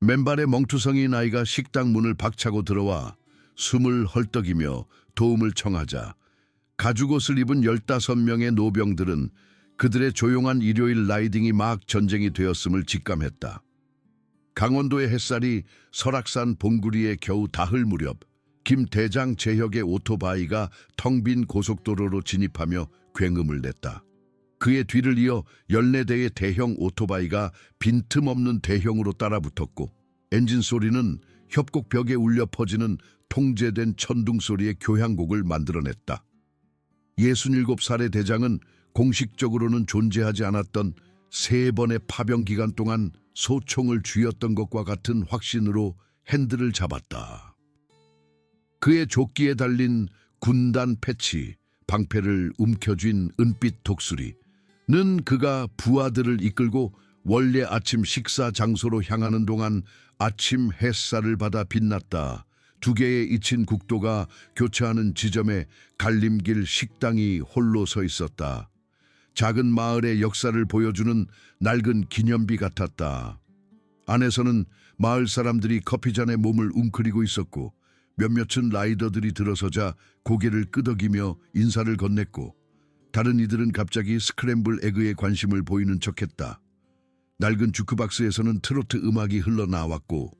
맨발의 멍투성이인 아이가 식당 문을 박차고 들어와 숨을 헐떡이며 도움을 청하자 가죽옷을 입은 15명의 노병들은 그들의 조용한 일요일 라이딩이 막 전쟁이 되었음을 직감했다. 강원도의 햇살이 설악산 봉구리에 겨우 닿을 무렵 김 대장 제혁의 오토바이가 텅 빈 고속도로로 진입하며 굉음을 냈다. 그의 뒤를 이어 14대의 대형 오토바이가 빈틈없는 대형으로 따라붙었고 엔진 소리는 협곡벽에 울려 퍼지는 통제된 천둥 소리의 교향곡을 만들어냈다. 67살의 대장은 공식적으로는 존재하지 않았던 3번의 파병 기간 동안 소총을 쥐었던 것과 같은 확신으로 핸들을 잡았다. 그의 조끼에 달린 군단 패치, 방패를 움켜쥔 은빛 독수리, 는 그가 부하들을 이끌고 원래 아침 식사 장소로 향하는 동안 아침 햇살을 받아 빛났다. 2개의 잊힌 국도가 교차하는 지점에 갈림길 식당이 홀로 서 있었다. 작은 마을의 역사를 보여주는 낡은 기념비 같았다. 안에서는 마을 사람들이 커피잔에 몸을 웅크리고 있었고 몇몇은 라이더들이 들어서자 고개를 끄덕이며 인사를 건넸고 다른 이들은 갑자기 스크램블 에그에 관심을 보이는 척했다. 낡은 주크박스에서는 트로트 음악이 흘러나왔고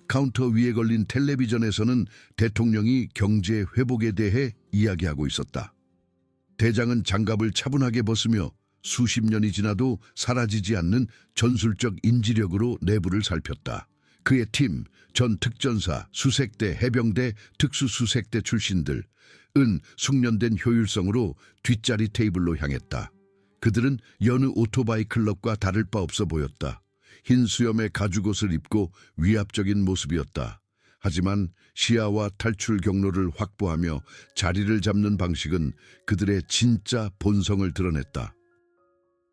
카운터 위에 걸린 텔레비전에서는 대통령이 경제 회복에 대해 이야기하고 있었다. 대장은 장갑을 차분하게 벗으며 수십 년이 지나도 사라지지 않는 전술적 인지력으로 내부를 살폈다. 그의 팀, 전 특전사, 수색대, 해병대, 특수수색대 출신들, 숙련된 효율성으로 뒷자리 테이블로 향했다. 그들은 여느 오토바이 클럽과 다를 바 없어 보였다. 흰 수염의 가죽옷을 입고 위압적인 모습이었다. 하지만 시야와 탈출 경로를 확보하며 자리를 잡는 방식은 그들의 진짜 본성을 드러냈다.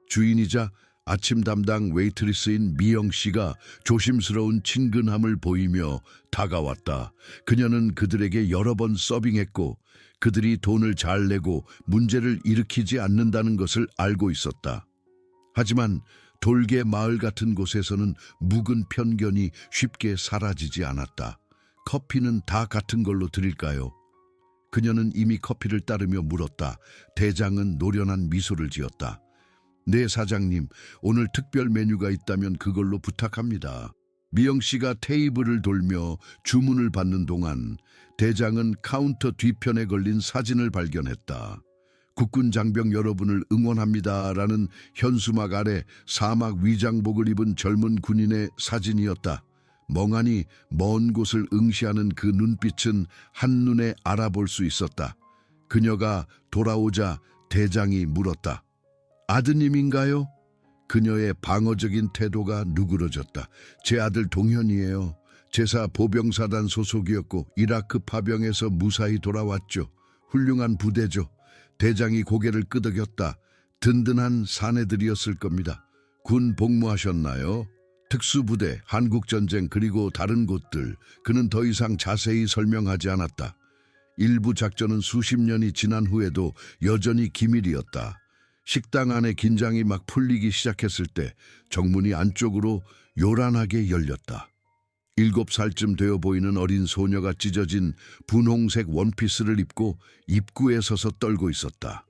주인이자 아침 담당 웨이트리스인 미영 씨가 조심스러운 친근함을 보이며 다가왔다. 그녀는 그들에게 여러 번 서빙했고 그들이 돈을 잘 내고 문제를 일으키지 않는다는 것을 알고 있었다. 하지만 돌개 마을 같은 곳에서는 묵은 편견이 쉽게 사라지지 않았다. 커피는 다 같은 걸로 드릴까요? 그녀는 이미 커피를 따르며 물었다. 대장은 노련한 미소를 지었다. 네, 사장님, 오늘 특별 메뉴가 있다면 그걸로 부탁합니다. 미영 씨가 테이블을 돌며 주문을 받는 동안 대장은 카운터 뒤편에 걸린 사진을 발견했다. 국군 장병 여러분을 응원합니다라는 현수막 아래 사막 위장복을 입은 젊은 군인의 사진이었다. 멍하니 먼 곳을 응시하는 그 눈빛은 한눈에 알아볼 수 있었다. 그녀가 돌아오자 대장이 물었다. 아드님인가요? 그녀의 방어적인 태도가 누그러졌다. 제 아들 동현이에요. 제사 보병사단 소속이었고 이라크 파병에서 무사히 돌아왔죠. 훌륭한 부대죠. 대장이 고개를 끄덕였다. 든든한 사내들이었을 겁니다. 군 복무하셨나요? 특수부대, 한국전쟁 그리고 다른 곳들. 그는 더 이상 자세히 설명하지 않았다. 일부 작전은 수십 년이 지난 후에도 여전히 기밀이었다. 식당 안에 긴장이 막 풀리기 시작했을 때 정문이 안쪽으로 요란하게 열렸다. 7살쯤 되어 보이는 어린 소녀가 찢어진 분홍색 원피스를 입고 입구에 서서 떨고 있었다.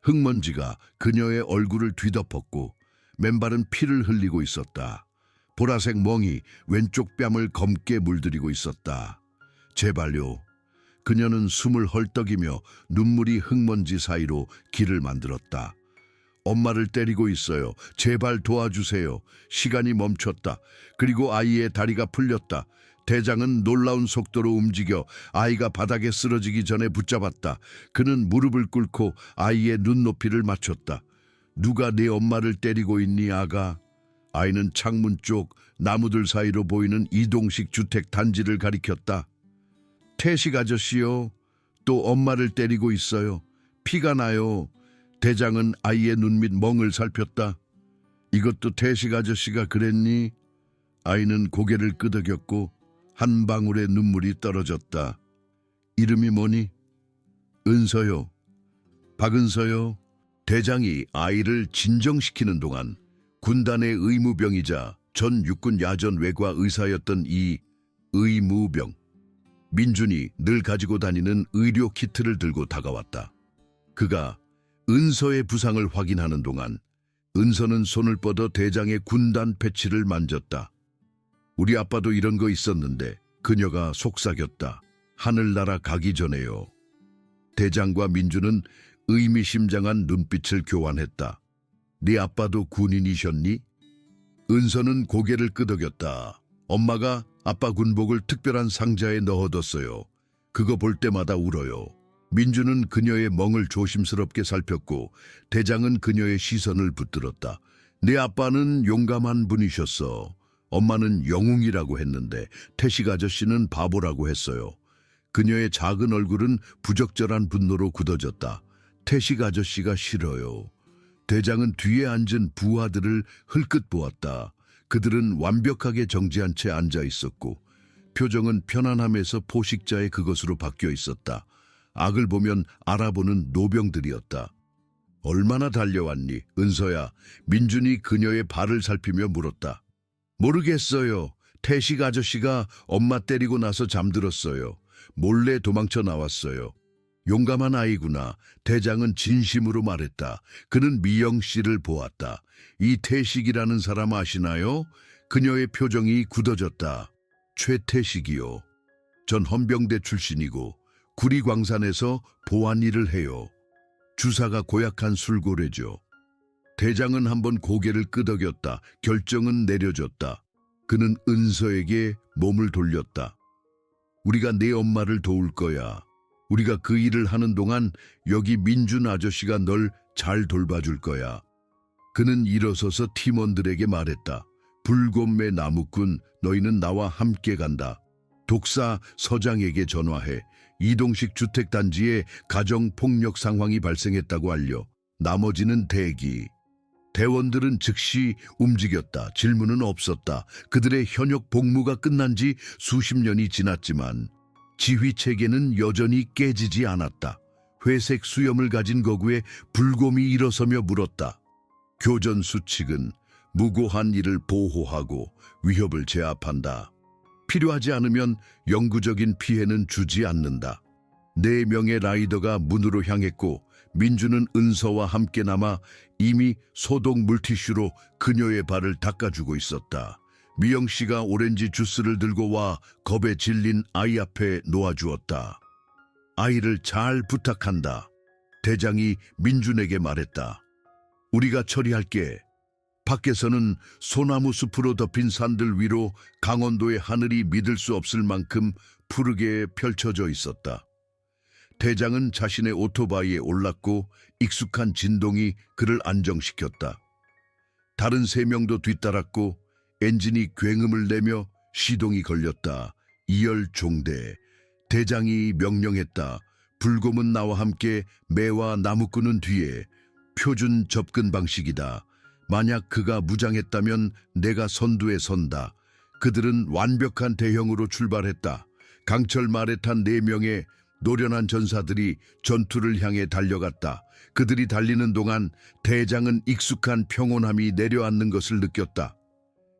흙먼지가 그녀의 얼굴을 뒤덮었고 맨발은 피를 흘리고 있었다. 보라색 멍이 왼쪽 뺨을 검게 물들이고 있었다. 제발요. 그녀는 숨을 헐떡이며 눈물이 흙먼지 사이로 길을 만들었다. 엄마를 때리고 있어요. 제발 도와주세요. 시간이 멈췄다. 그리고 아이의 다리가 풀렸다. 대장은 놀라운 속도로 움직여 아이가 바닥에 쓰러지기 전에 붙잡았다. 그는 무릎을 꿇고 아이의 눈높이를 맞췄다. 누가 내 엄마를 때리고 있니, 아가? 아이는 창문 쪽 나무들 사이로 보이는 이동식 주택 단지를 가리켰다. 태식 아저씨요. 또 엄마를 때리고 있어요. 피가 나요. 대장은 아이의 눈 밑 멍을 살폈다. 이것도 태식 아저씨가 그랬니? 아이는 고개를 끄덕였고 한 방울의 눈물이 떨어졌다. 이름이 뭐니? 은서요. 박은서요. 대장이 아이를 진정시키는 동안 군단의 의무병이자 전 육군 야전 외과 의사였던 이 의무병. 민준이 늘 가지고 다니는 의료 키트를 들고 다가왔다. 그가 은서의 부상을 확인하는 동안 은서는 손을 뻗어 대장의 군단 패치를 만졌다. 우리 아빠도 이런 거 있었는데 그녀가 속삭였다. 하늘나라 가기 전에요. 대장과 민주는 의미심장한 눈빛을 교환했다. 네 아빠도 군인이셨니? 은서는 고개를 끄덕였다. 엄마가 아빠 군복을 특별한 상자에 넣어뒀어요. 그거 볼 때마다 울어요. 민주는 그녀의 멍을 조심스럽게 살폈고 대장은 그녀의 시선을 붙들었다. 네 아빠는 용감한 분이셨어. 엄마는 영웅이라고 했는데 태식 아저씨는 바보라고 했어요. 그녀의 작은 얼굴은 부적절한 분노로 굳어졌다. 태식 아저씨가 싫어요. 대장은 뒤에 앉은 부하들을 흘끗 보았다. 그들은 완벽하게 정지한 채 앉아 있었고 표정은 편안함에서 포식자의 그것으로 바뀌어 있었다. 악을 보면 알아보는 노병들이었다. 얼마나 달려왔니, 은서야? 민준이 그녀의 발을 살피며 물었다. 모르겠어요. 태식 아저씨가 엄마 때리고 나서 잠들었어요. 몰래 도망쳐 나왔어요. 용감한 아이구나. 대장은 진심으로 말했다. 그는 미영 씨를 보았다. 이 태식이라는 사람 아시나요? 그녀의 표정이 굳어졌다. 최태식이요. 전 헌병대 출신이고 구리광산에서 보안 일을 해요. 주사가 고약한 술고래죠. 대장은 한번 고개를 끄덕였다. 결정은 내려졌다. 그는 은서에게 몸을 돌렸다. 우리가 내 엄마를 도울 거야. 우리가 그 일을 하는 동안 여기 민준 아저씨가 널 잘 돌봐줄 거야. 그는 일어서서 팀원들에게 말했다. 불곰매 나무꾼, 너희는 나와 함께 간다. 독사 서장에게 전화해. 이동식 주택단지에 가정폭력 상황이 발생했다고 알려. 나머지는 대기. 대원들은 즉시 움직였다. 질문은 없었다. 그들의 현역 복무가 끝난 지 수십 년이 지났지만 지휘체계는 여전히 깨지지 않았다. 회색 수염을 가진 거구에 불곰이 일어서며 물었다. 교전 수칙은 무고한 이를 보호하고 위협을 제압한다. 필요하지 않으면 영구적인 피해는 주지 않는다. 4명의 라이더가 문으로 향했고 민주는 은서와 함께 남아 이미 소독 물티슈로 그녀의 발을 닦아주고 있었다. 미영 씨가 오렌지 주스를 들고 와 겁에 질린 아이 앞에 놓아주었다. 아이를 잘 부탁한다. 대장이 민준에게 말했다. 우리가 처리할게. 밖에서는 소나무 숲으로 덮인 산들 위로 강원도의 하늘이 믿을 수 없을 만큼 푸르게 펼쳐져 있었다. 대장은 자신의 오토바이에 올랐고 익숙한 진동이 그를 안정시켰다. 다른 3명도 뒤따랐고 엔진이 굉음을 내며 시동이 걸렸다. 2열 종대. 대장이 명령했다. 불곰은 나와 함께 매와 나무꾼은 뒤에. 표준 접근 방식이다. 만약 그가 무장했다면 내가 선두에 선다. 그들은 완벽한 대형으로 출발했다. 강철 말에 탄 4명의 노련한 전사들이 전투를 향해 달려갔다. 그들이 달리는 동안 대장은 익숙한 평온함이 내려앉는 것을 느꼈다.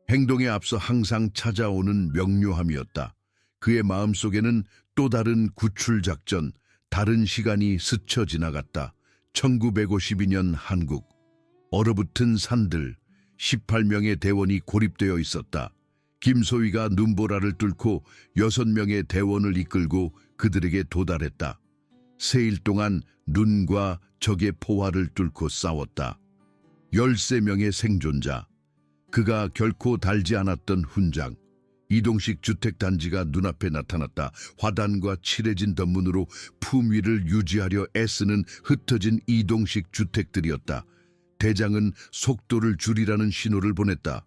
행동에 앞서 항상 찾아오는 명료함이었다. 그의 마음속에는 또 다른 구출작전, 다른 시간이 스쳐 지나갔다. 1952년 한국. 얼어붙은 산들, 18명의 대원이 고립되어 있었다. 김소희가 눈보라를 뚫고 6명의 대원을 이끌고 그들에게 도달했다. 3일 동안 눈과 적의 포화를 뚫고 싸웠다. 13명의 생존자. 그가 결코 달지 않았던 훈장. 이동식 주택단지가 눈앞에 나타났다. 화단과 칠해진 덧문으로 품위를 유지하려 애쓰는 흩어진 이동식 주택들이었다. 대장은 속도를 줄이라는 신호를 보냈다.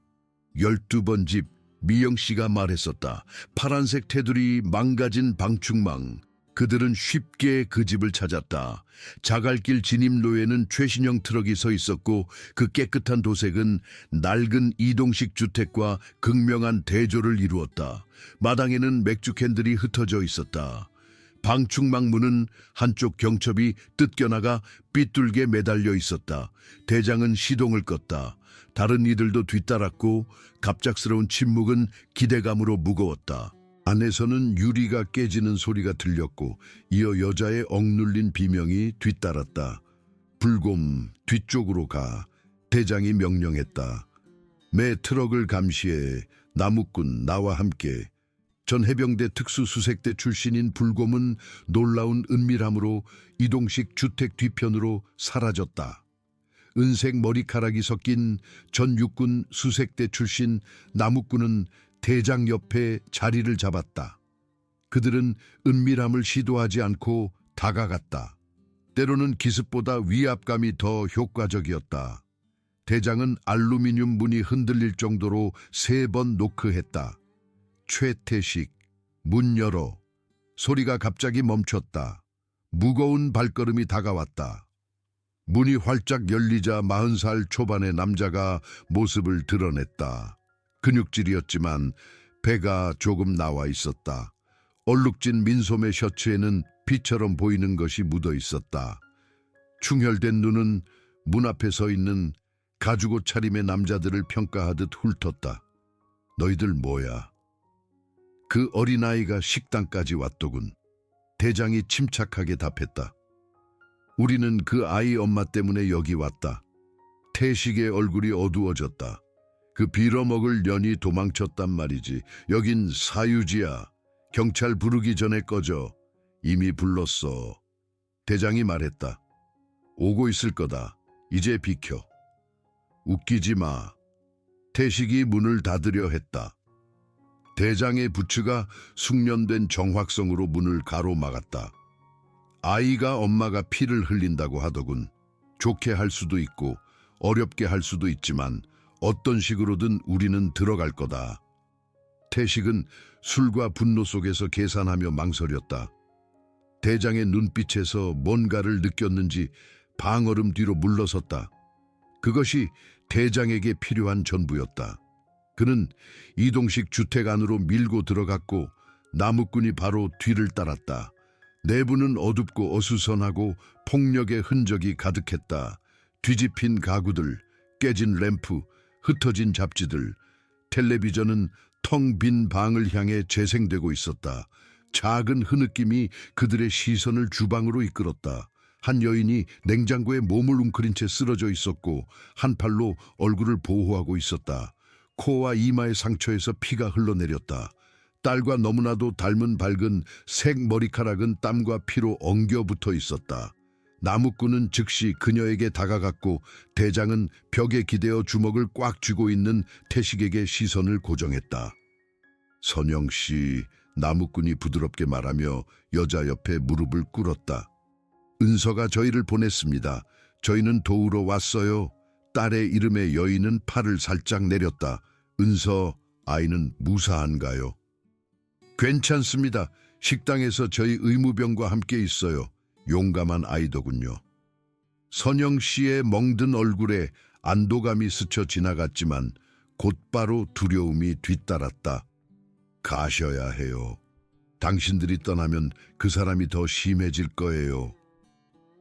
12번 집, 미영 씨가 말했었다. 파란색 테두리 망가진 방충망. 그들은 쉽게 그 집을 찾았다. 자갈길 진입로에는 최신형 트럭이 서 있었고 그 깨끗한 도색은 낡은 이동식 주택과 극명한 대조를 이루었다. 마당에는 맥주 캔들이 흩어져 있었다. 방충망 문은 한쪽 경첩이 뜯겨나가 삐뚤게 매달려 있었다. 대장은 시동을 껐다. 다른 이들도 뒤따랐고 갑작스러운 침묵은 기대감으로 무거웠다. 안에서는 유리가 깨지는 소리가 들렸고 이어 여자의 억눌린 비명이 뒤따랐다. 불곰, 뒤쪽으로 가. 대장이 명령했다. 매 트럭을 감시해. 나무꾼, 나와 함께. 전 해병대 특수수색대 출신인 불곰은 놀라운 은밀함으로 이동식 주택 뒤편으로 사라졌다. 은색 머리카락이 섞인 전 육군 수색대 출신 나무꾼은 대장 옆에 자리를 잡았다. 그들은 은밀함을 시도하지 않고 다가갔다. 때로는 기습보다 위압감이 더 효과적이었다. 대장은 알루미늄 문이 흔들릴 정도로 3번 노크했다. 최태식, 문 열어. 소리가 갑자기 멈췄다. 무거운 발걸음이 다가왔다. 문이 활짝 열리자 40살 초반의 남자가 모습을 드러냈다. 근육질이었지만 배가 조금 나와 있었다. 얼룩진 민소매 셔츠에는 피처럼 보이는 것이 묻어 있었다. 충혈된 눈은 문 앞에 서 있는 가죽옷 차림의 남자들을 평가하듯 훑었다. 너희들 뭐야? 그 어린아이가 식당까지 왔더군. 대장이 침착하게 답했다. 우리는 그 아이 엄마 때문에 여기 왔다. 태식의 얼굴이 어두워졌다. 그 빌어먹을 년이 도망쳤단 말이지. 여긴 사유지야. 경찰 부르기 전에 꺼져. 이미 불렀어. 대장이 말했다. 오고 있을 거다. 이제 비켜. 웃기지 마. 태식이 문을 닫으려 했다. 대장의 부츠가 숙련된 정확성으로 문을 가로막았다. 아이가 엄마가 피를 흘린다고 하더군. 좋게 할 수도 있고 어렵게 할 수도 있지만 어떤 식으로든 우리는 들어갈 거다. 태식은 술과 분노 속에서 계산하며 망설였다. 대장의 눈빛에서 뭔가를 느꼈는지 방얼음 뒤로 물러섰다. 그것이 대장에게 필요한 전부였다. 그는 이동식 주택 안으로 밀고 들어갔고 나무꾼이 바로 뒤를 따랐다. 내부는 어둡고 어수선하고 폭력의 흔적이 가득했다. 뒤집힌 가구들, 깨진 램프, 흩어진 잡지들, 텔레비전은 텅 빈 방을 향해 재생되고 있었다. 작은 흐느낌이 그들의 시선을 주방으로 이끌었다. 한 여인이 냉장고에 몸을 웅크린 채 쓰러져 있었고 한 팔로 얼굴을 보호하고 있었다. 코와 이마의 상처에서 피가 흘러내렸다. 딸과 너무나도 닮은 밝은 색 머리카락은 땀과 피로 엉겨붙어 있었다. 나무꾼은 즉시 그녀에게 다가갔고 대장은 벽에 기대어 주먹을 꽉 쥐고 있는 태식에게 시선을 고정했다. 선영 씨, 나무꾼이 부드럽게 말하며 여자 옆에 무릎을 꿇었다. 은서가 저희를 보냈습니다. 저희는 도우러 왔어요. 딸의 이름의 여인은 팔을 살짝 내렸다. 은서, 아이는 무사한가요? 괜찮습니다. 식당에서 저희 의무병과 함께 있어요. 용감한 아이더군요. 선영 씨의 멍든 얼굴에 안도감이 스쳐 지나갔지만 곧바로 두려움이 뒤따랐다. 가셔야 해요. 당신들이 떠나면 그 사람이 더 심해질 거예요.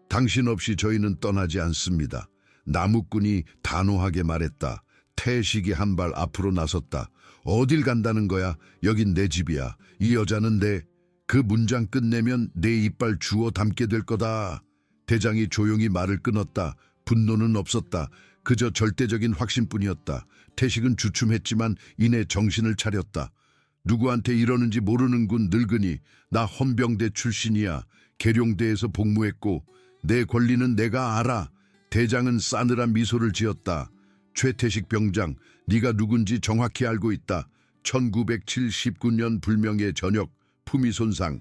당신 없이 저희는 떠나지 않습니다. 나무꾼이 단호하게 말했다. 태식이 한 발 앞으로 나섰다. 어딜 간다는 거야? 여긴 내 집이야. 이 여자는 그 문장 끝내면 내 이빨 주워 담게 될 거다. 대장이 조용히 말을 끊었다. 분노는 없었다. 그저 절대적인 확신뿐이었다. 태식은 주춤했지만 이내 정신을 차렸다. 누구한테 이러는지 모르는군 늙은이. 나 헌병대 출신이야. 계룡대에서 복무했고 내 권리는 내가 알아. 대장은 싸늘한 미소를 지었다. 최태식 병장, 네가 누군지 정확히 알고 있다. 1979년 불명예 전역, 품위 손상,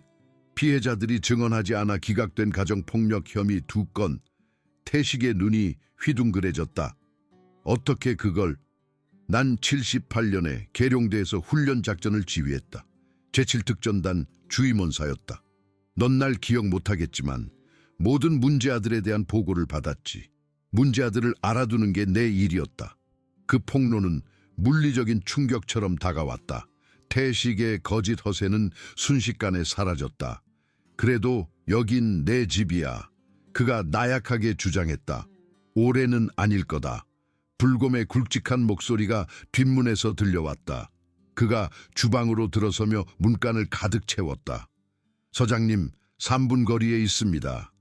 피해자들이 증언하지 않아 기각된 가정폭력 혐의 2건. 태식의 눈이 휘둥그레졌다. 어떻게 그걸? 난 78년에 계룡대에서 훈련작전을 지휘했다. 제7특전단 주임원사였다. 넌 날 기억 못하겠지만 모든 문제아들에 대한 보고를 받았지. 문제아들을 알아두는 게 내 일이었다. 그 폭로는 물리적인 충격처럼 다가왔다. 태식의 거짓 허세는 순식간에 사라졌다. 그래도 여긴 내 집이야. 그가 나약하게 주장했다. 올해는 아닐 거다. 불곰의 굵직한 목소리가 뒷문에서 들려왔다. 그가 주방으로 들어서며 문간을 가득 채웠다. 서장님, 3분 거리에 있습니다.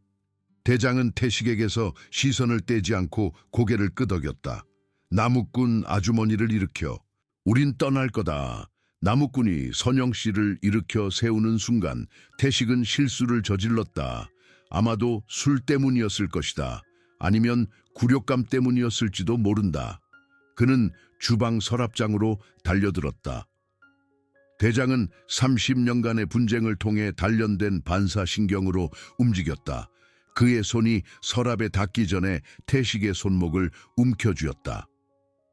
대장은 태식에게서 시선을 떼지 않고 고개를 끄덕였다. 나무꾼 아주머니를 일으켜 우린 떠날 거다. 나무꾼이 선영 씨를 일으켜 세우는 순간 태식은 실수를 저질렀다. 아마도 술 때문이었을 것이다. 아니면 굴욕감 때문이었을지도 모른다. 그는 주방 서랍장으로 달려들었다. 대장은 30년간의 분쟁을 통해 단련된 반사신경으로 움직였다. 그의 손이 서랍에 닿기 전에 태식의 손목을 움켜쥐었다.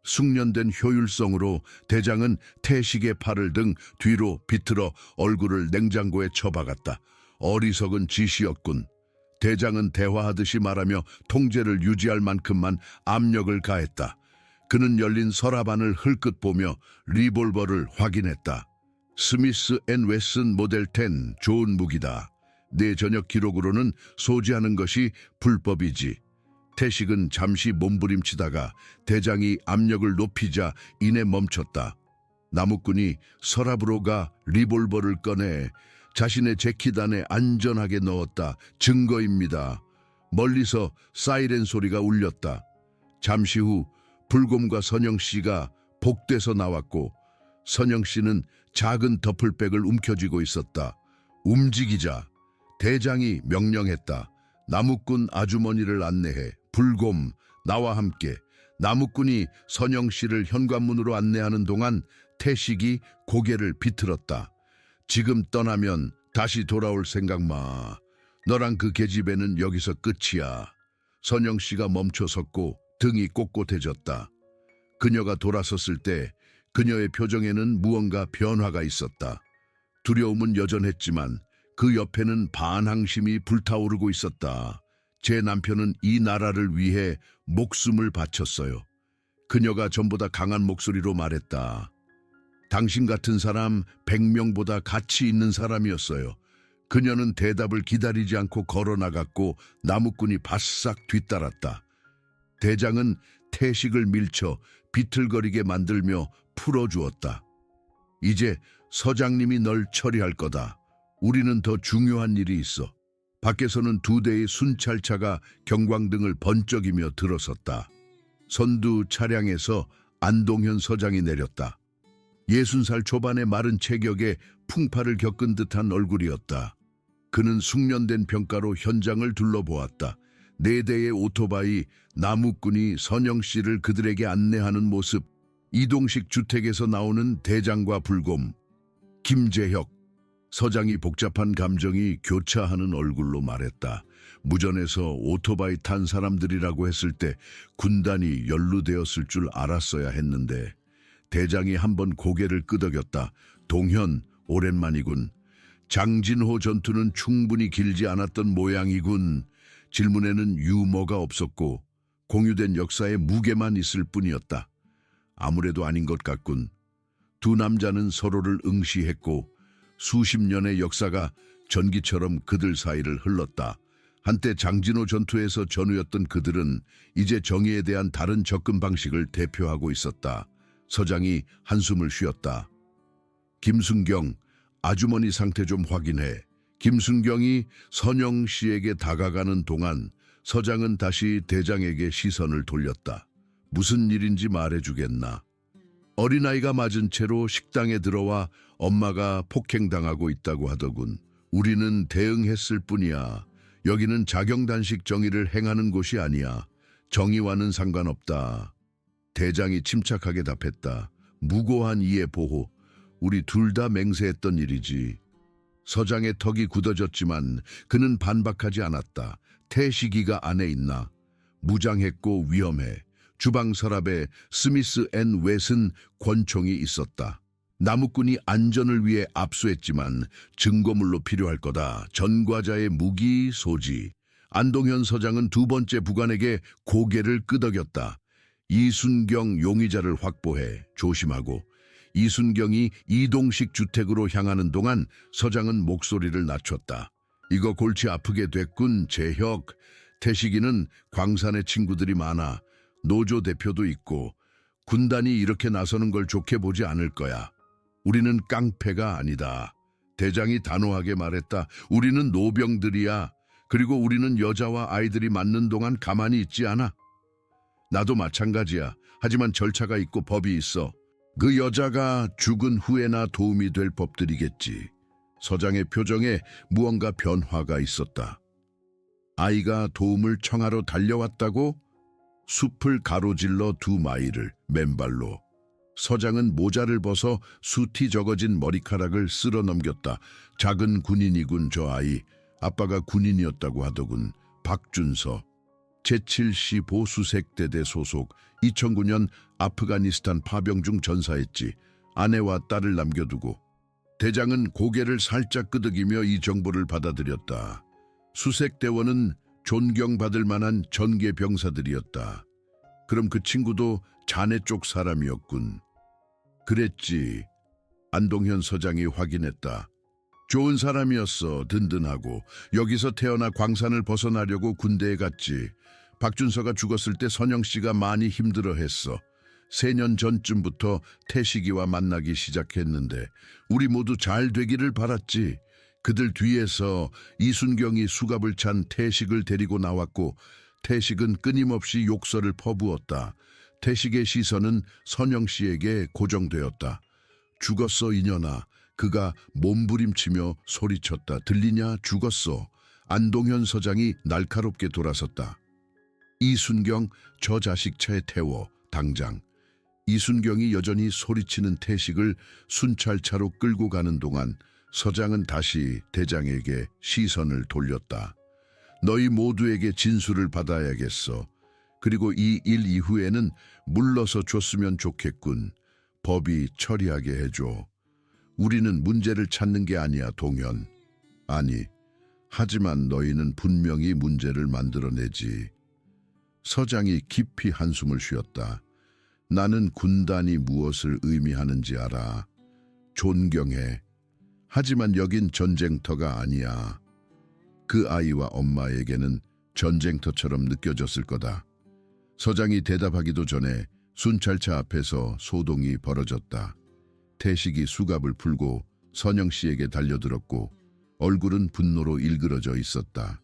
숙련된 효율성으로 대장은 태식의 팔을 등 뒤로 비틀어 얼굴을 냉장고에 쳐박았다. 어리석은 짓이었군. 대장은 대화하듯이 말하며 통제를 유지할 만큼만 압력을 가했다. 그는 열린 서랍 안을 흘끗 보며 리볼버를 확인했다. 스미스 앤 웨슨 모델 10 좋은 무기다. 내 전역 기록으로는 소지하는 것이 불법이지. 태식은 잠시 몸부림치다가 대장이 압력을 높이자 이내 멈췄다. 나무꾼이 서랍으로 가 리볼버를 꺼내 자신의 재킷 안에 안전하게 넣었다. 증거입니다. 멀리서 사이렌 소리가 울렸다. 잠시 후 불곰과 선영 씨가 복대서 나왔고 선영 씨는 작은 더플백을 움켜쥐고 있었다. 움직이자. 대장이 명령했다. 나무꾼 아주머니를 안내해. 불곰, 나와 함께. 나무꾼이 선영 씨를 현관문으로 안내하는 동안 태식이 고개를 비틀었다. 지금 떠나면 다시 돌아올 생각 마. 너랑 그 계집애는 여기서 끝이야. 선영 씨가 멈춰섰고 등이 꼿꼿해졌다. 그녀가 돌아섰을 때 그녀의 표정에는 무언가 변화가 있었다. 두려움은 여전했지만 그 옆에는 반항심이 불타오르고 있었다. 제 남편은 이 나라를 위해 목숨을 바쳤어요. 그녀가 전보다 강한 목소리로 말했다. 당신 같은 사람 100명보다 가치 있는 사람이었어요. 그녀는 대답을 기다리지 않고 걸어나갔고 나무꾼이 바싹 뒤따랐다. 대장은 태식을 밀쳐 비틀거리게 만들며 풀어주었다. 이제 서장님이 널 처리할 거다. 우리는 더 중요한 일이 있어. 밖에서는 2대의 순찰차가 경광등을 번쩍이며 들어섰다. 선두 차량에서 안동현 서장이 내렸다. 60살 초반의 마른 체격에 풍파를 겪은 듯한 얼굴이었다. 그는 숙련된 병가로 현장을 둘러보았다. 4대의 오토바이, 나무꾼이 선영 씨를 그들에게 안내하는 모습, 이동식 주택에서 나오는 대장과 불곰, 김재혁. 서장이 복잡한 감정이 교차하는 얼굴로 말했다. 무전에서 오토바이 탄 사람들이라고 했을 때 군단이 연루되었을 줄 알았어야 했는데. 대장이 한번 고개를 끄덕였다. 동현, 오랜만이군. 장진호 전투는 충분히 길지 않았던 모양이군. 질문에는 유머가 없었고 공유된 역사의 무게만 있을 뿐이었다. 아무래도 아닌 것 같군. 2 남자는 서로를 응시했고 수십 년의 역사가 전기처럼 그들 사이를 흘렀다. 한때 장진호 전투에서 전우였던 그들은 이제 정의에 대한 다른 접근 방식을 대표하고 있었다. 서장이 한숨을 쉬었다. 김순경, 아주머니 상태 좀 확인해. 김순경이 선영 씨에게 다가가는 동안 서장은 다시 대장에게 시선을 돌렸다. 무슨 일인지 말해주겠나? 어린아이가 맞은 채로 식당에 들어와 엄마가 폭행당하고 있다고 하더군. 우리는 대응했을 뿐이야. 여기는 자경단식 정의를 행하는 곳이 아니야. 정의와는 상관없다. 대장이 침착하게 답했다. 무고한 이의 보호. 우리 둘 다 맹세했던 일이지. 서장의 턱이 굳어졌지만 그는 반박하지 않았다. 태식이가 안에 있나? 무장했고 위험해. 주방 서랍에 스미스 앤 웨슨 권총이 있었다. 나무꾼이 안전을 위해 압수했지만 증거물로 필요할 거다. 전과자의 무기, 소지. 안동현 서장은 2번째 부관에게 고개를 끄덕였다. 이순경 용의자를 확보해. 조심하고. 이순경이 이동식 주택으로 향하는 동안 서장은 목소리를 낮췄다. 이거 골치 아프게 됐군, 재혁. 태식이는 광산에 친구들이 많아. 노조 대표도 있고 군단이 이렇게 나서는 걸 좋게 보지 않을 거야. 우리는 깡패가 아니다. 대장이 단호하게 말했다. 우리는 노병들이야. 그리고 우리는 여자와 아이들이 맞는 동안 가만히 있지 않아. 나도 마찬가지야. 하지만 절차가 있고 법이 있어. 그 여자가 죽은 후에나 도움이 될 법들이겠지. 서장의 표정에 무언가 변화가 있었다. 아이가 도움을 청하러 달려왔다고? 숲을 가로질러 2마일을 맨발로. 서장은 모자를 벗어 숱이 적어진 머리카락을 쓸어 넘겼다. 작은 군인이군 저 아이. 아빠가 군인이었다고 하더군. 박준서. 제7시 수색대대 소속. 2009년 아프가니스탄 파병 중 전사했지. 아내와 딸을 남겨두고. 대장은 고개를 살짝 끄덕이며 이 정보를 받아들였다. 수색대원은 존경받을 만한 전계 병사들이었다. 그럼 그 친구도 자네 쪽 사람이었군. 그랬지. 안동현 서장이 확인했다. 좋은 사람이었어. 든든하고. 여기서 태어나 광산을 벗어나려고 군대에 갔지. 박준서가 죽었을 때 선영 씨가 많이 힘들어했어. 3년 전쯤부터 태식이와 만나기 시작했는데 우리 모두 잘 되기를 바랐지. 그들 뒤에서 이순경이 수갑을 찬 태식을 데리고 나왔고 태식은 끊임없이 욕설을 퍼부었다. 태식의 시선은 선영 씨에게 고정되었다. 죽었어 이년아. 그가 몸부림치며 소리쳤다. 들리냐? 죽었어. 안동현 서장이 날카롭게 돌아섰다. 이순경, 저 자식 차에 태워. 당장. 이순경이 여전히 소리치는 태식을 순찰차로 끌고 가는 동안 서장은 다시 대장에게 시선을 돌렸다. 너희 모두에게 진술을 받아야겠어. 그리고 이 일 이후에는 물러서 줬으면 좋겠군. 법이 처리하게 해줘. 우리는 문제를 찾는 게 아니야, 동현. 아니, 하지만 너희는 분명히 문제를 만들어내지. 서장이 깊이 한숨을 쉬었다. 나는 군단이 무엇을 의미하는지 알아. 존경해. 하지만 여긴 전쟁터가 아니야. 그 아이와 엄마에게는 전쟁터처럼 느껴졌을 거다. 서장이 대답하기도 전에 순찰차 앞에서 소동이 벌어졌다. 태식이 수갑을 풀고 선영 씨에게 달려들었고 얼굴은 분노로 일그러져 있었다.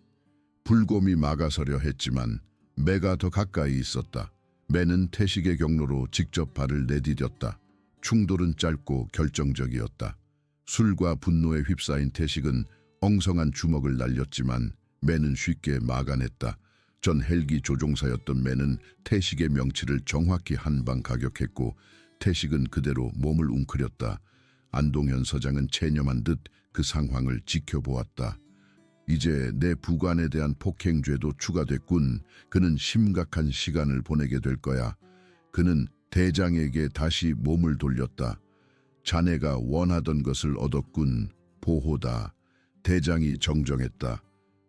불곰이 막아서려 했지만 매가 더 가까이 있었다. 매는 태식의 경로로 직접 발을 내디뎠다. 충돌은 짧고 결정적이었다. 술과 분노에 휩싸인 태식은 엉성한 주먹을 날렸지만 매는 쉽게 막아냈다. 전 헬기 조종사였던 매는 태식의 명치를 정확히 한 방 가격했고 태식은 그대로 몸을 웅크렸다. 안동현 서장은 체념한 듯 그 상황을 지켜보았다. 이제 내 부관에 대한 폭행죄도 추가됐군. 그는 심각한 시간을 보내게 될 거야. 그는 대장에게 다시 몸을 돌렸다. 자네가 원하던 것을 얻었군. 보호다. 대장이 정정했다.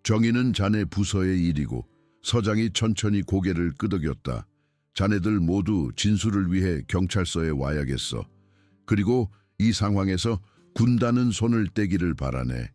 정의는 자네 부서의 일이고. 서장이 천천히 고개를 끄덕였다. 자네들 모두 진술을 위해 경찰서에 와야겠어. 그리고 이 상황에서 군단은 손을 떼기를 바라네.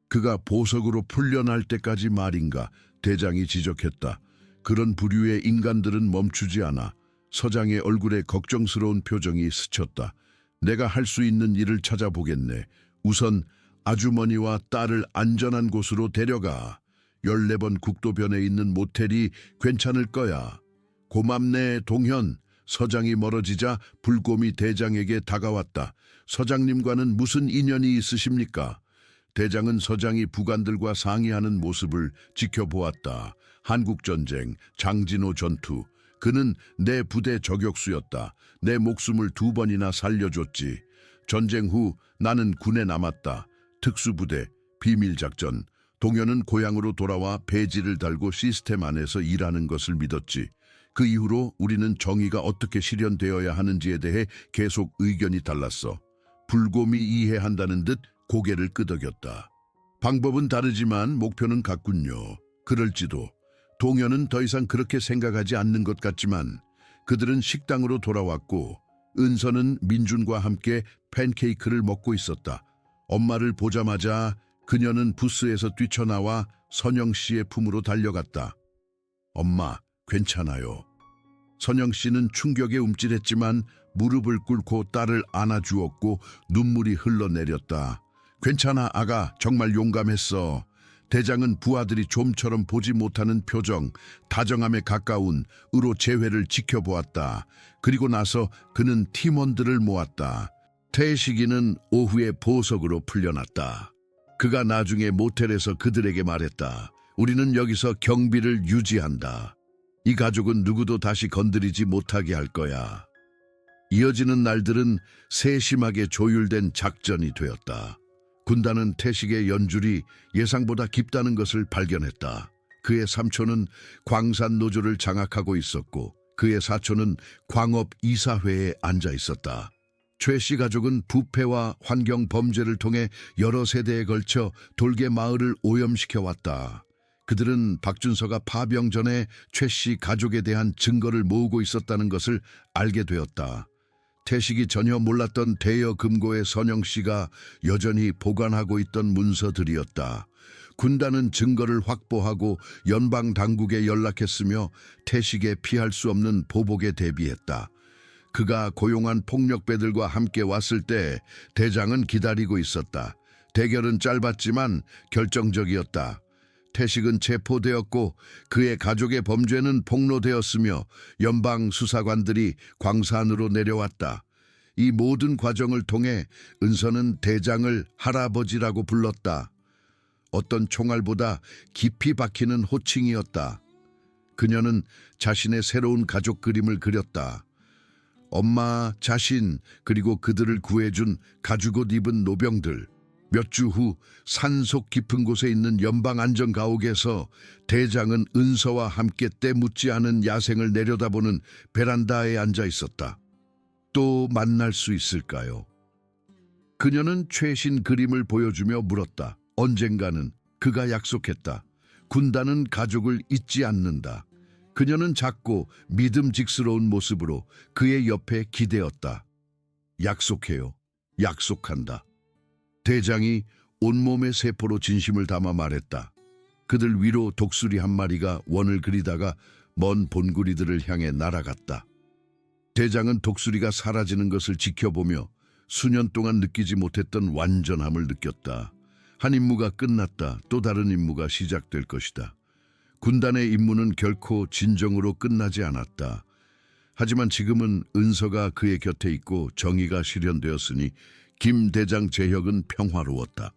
그가 보석으로 풀려날 때까지 말인가. 대장이 지적했다. 그런 부류의 인간들은 멈추지 않아. 서장의 얼굴에 걱정스러운 표정이 스쳤다. 내가 할 수 있는 일을 찾아보겠네. 우선 아주머니와 딸을 안전한 곳으로 데려가. 14번 국도변에 있는 모텔이 괜찮을 거야. 고맙네, 동현. 서장이 멀어지자 불곰이 대장에게 다가왔다. 서장님과는 무슨 인연이 있으십니까? 대장은 서장이 부관들과 상의하는 모습을 지켜보았다. 한국전쟁, 장진호 전투. 그는 내 부대 저격수였다. 내 목숨을 2번이나 살려줬지. 전쟁 후 나는 군에 남았다. 특수부대, 비밀작전. 동현은 고향으로 돌아와 배지를 달고 시스템 안에서 일하는 것을 믿었지. 그 이후로 우리는 정의가 어떻게 실현되어야 하는지에 대해 계속 의견이 달랐어. 불곰이 이해한다는 듯 고개를 끄덕였다. 방법은 다르지만 목표는 같군요. 그럴지도. 동현은 더 이상 그렇게 생각하지 않는 것 같지만 그들은 식당으로 돌아왔고 은서는 민준과 함께 팬케이크를 먹고 있었다. 엄마를 보자마자 그녀는 부스에서 뛰쳐나와 선영 씨의 품으로 달려갔다. 엄마, 괜찮아요. 선영 씨는 충격에 움찔했지만 무릎을 꿇고 딸을 안아주었고 눈물이 흘러내렸다. 괜찮아 아가, 정말 용감했어. 대장은 부하들이 좀처럼 보지 못하는 표정, 다정함에 가까운 으로 재회를 지켜보았다. 그리고 나서 그는 팀원들을 모았다. 태식이는 오후에 보석으로 풀려났다. 그가 나중에 모텔에서 그들에게 말했다. 우리는 여기서 경비를 유지한다. 이 가족은 누구도 다시 건드리지 못하게 할 거야. 이어지는 날들은 세심하게 조율된 작전이 되었다. 군단은 태식의 연줄이 예상보다 깊다는 것을 발견했다. 그의 삼촌은 광산 노조를 장악하고 있었고 그의 사촌은 광업 이사회에 앉아 있었다. 최 씨 가족은 부패와 환경 범죄를 통해 여러 세대에 걸쳐 돌개 마을을 오염시켜왔다. 그들은 박준서가 파병 전에 최 씨 가족에 대한 증거를 모으고 있었다는 것을 알게 되었다. 태식이 전혀 몰랐던 대여 금고에 선영 씨가 여전히 보관하고 있던 문서들이었다. 군단은 증거를 확보하고 연방 당국에 연락했으며 태식에 피할 수 없는 보복에 대비했다. 그가 고용한 폭력배들과 함께 왔을 때 대장은 기다리고 있었다. 대결은 짧았지만 결정적이었다. 태식은 체포되었고 그의 가족의 범죄는 폭로되었으며 연방 수사관들이 광산으로 내려왔다. 이 모든 과정을 통해 은서는 대장을 할아버지라고 불렀다. 어떤 총알보다 깊이 박히는 호칭이었다. 그녀는 자신의 새로운 가족 그림을 그렸다. 엄마, 자신, 그리고 그들을 구해준 가죽옷 입은 노병들. 몇 주 후 산속 깊은 곳에 있는 연방안전가옥에서 대장은 은서와 함께 때 묻지 않은 야생을 내려다보는 베란다에 앉아 있었다. 또 만날 수 있을까요? 그녀는 최신 그림을 보여주며 물었다. 언젠가는. 그가 약속했다. 군단은 가족을 잊지 않는다. 그녀는 작고 믿음직스러운 모습으로 그의 옆에 기대었다. 약속해요. 약속한다. 대장이 온몸의 세포로 진심을 담아 말했다. 그들 위로 독수리 한 마리가 원을 그리다가 먼 본구리들을 향해 날아갔다. 대장은 독수리가 사라지는 것을 지켜보며 수년 동안 느끼지 못했던 완전함을 느꼈다. 한 임무가 끝났다. 또 다른 임무가 시작될 것이다. 군단의 임무는 결코 진정으로 끝나지 않았다. 하지만 지금은 은서가 그의 곁에 있고 정의가 실현되었으니 김 대장 제혁은 평화로웠다.